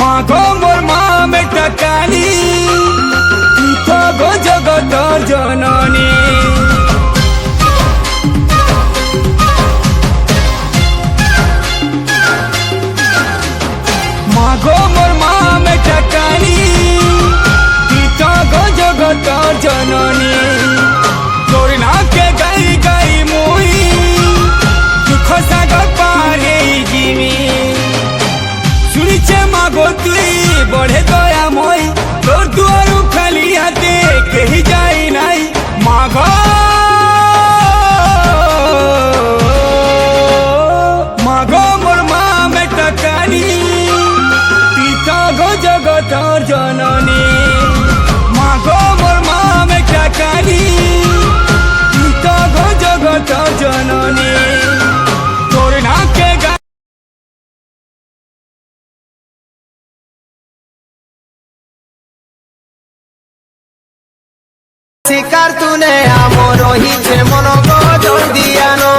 মাগো মোর মা বেটা কালী, পিতা গো জগতর জননী। মাগো মোর মা বেটা কালী, পিতা গো জগতর জননী। তোর নাকে গাই গাই মুই দুঃখ সাগর পারে জিমি। শুনিছে মাগো তুই বড়ে দয়াময়, তোর দুয়ারু খালি হাতে কেহি যাই নাই। মাগো মাগো মোর মা বেটা কালী, পিতা গো জগতর জননী। মাগো মোর মা বেটা কালী, পিতা গো জগতর জননী। তোর নাকে শিকার তুনে আমার রহিছে মন গজর দিয়ানো।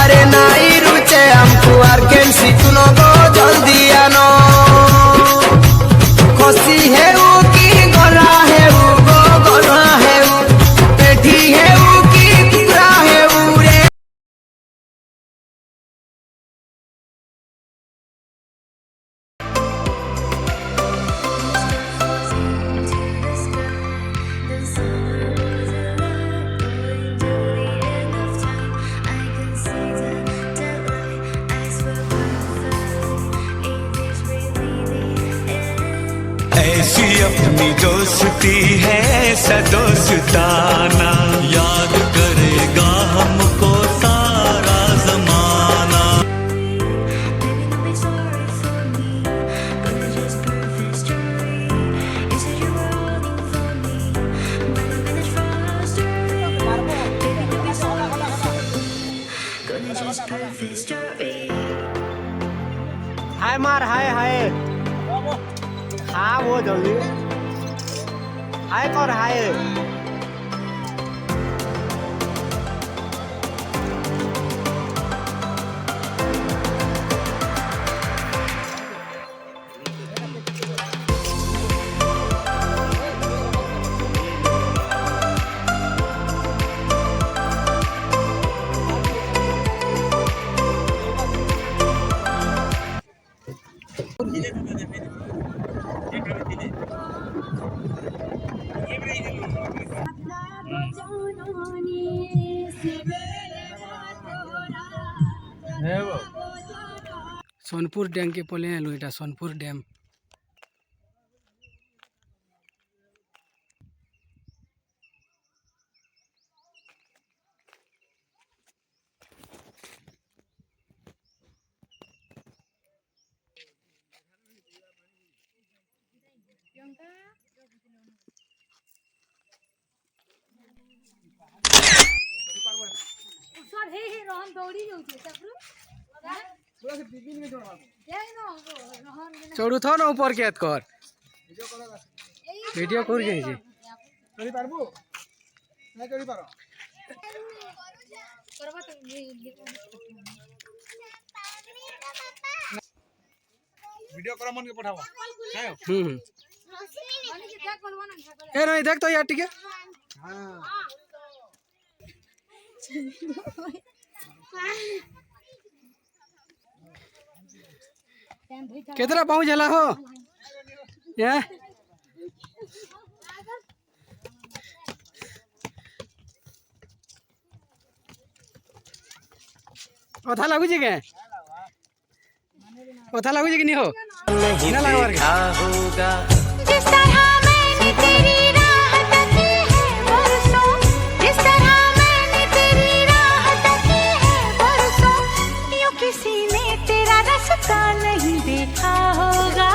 আরে নাই রুচে আমকু আর কেমসি তুন গজর দিয়ানো। খসি হেউ কি গলা হেউ গো গলা হেউ, পেঠি হেউ কি কুকুরা হেউ রে। ऐसी अपनी दोस्ती है सदोस्ताना, याद करेगा हमको सारा जमाना। हाय मार हाय हाय, हाँ वो जल्दी हाय कर हाय। सोनपुर डैम के पले आलू এটা सोनपुर डैम। सर हे रहन दौड़ी जाउछे तकरू चढ़ू थो ना ऊपर के कर वीडियो कर के जे चढ़ी पारबू नहीं चढ़ी पारो करबा तो वीडियो करो मन के पठाओ माने के देख बोलवा ना ए नहीं देख तो यार ठीक है हां कितना पहुंच हला हो ये ओथा लागू जे के ओथा लागू जे कि नहीं हो नहीं लगवा होगा जिस तरह मैंने तेरी राह तकी है बरसों जिस तरह मैंने तेरी राह तकी है बरसों यूं किसी ने तेरा रास्ता नहीं देखा होगा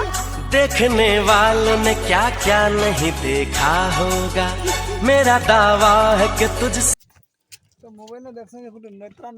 देखने वालों ने क्या क्या नहीं देखा होगा मेरा दावा है कि तुझसे तो मोबाइल में देख संगे फोटो नेत्रा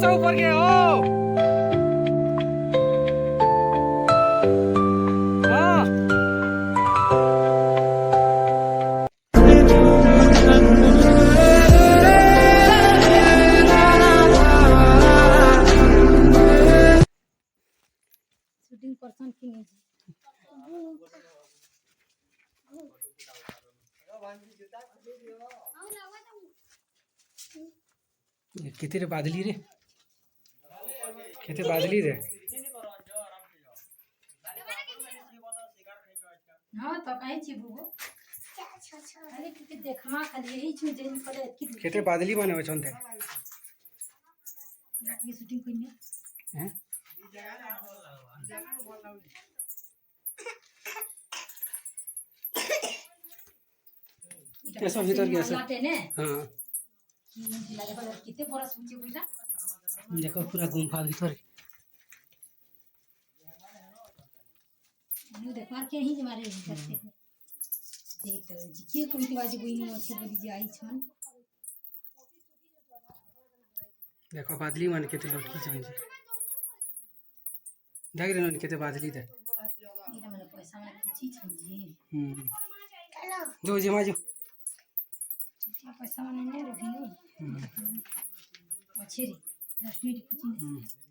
ऊपर के हो हाँ शूटिंग पर्सन की नहीं कितने बादली रे कितने बादली रे हां तो कहीं छी बुबो अरे कि देखमा खाली यही छु जे करे कितने बादली माने हो छनते की शूटिंग कइने हैं कैसा भीतर गया सर हां कितने बरस हो बेटा देखो पूरा गुम्फा भीतर नु देखमार के ही मारे करते देख तो के कोई बाजी कोई नहीं अच्छी बोली जाई छन देखो बादली मान केते लटकी छन जी देख रे न केते बादली दे मेरा मन पैसा में कुछ छन जी जो जे माजो पैसा में नहीं रखी अच्छी रे 10 मिनट कुछ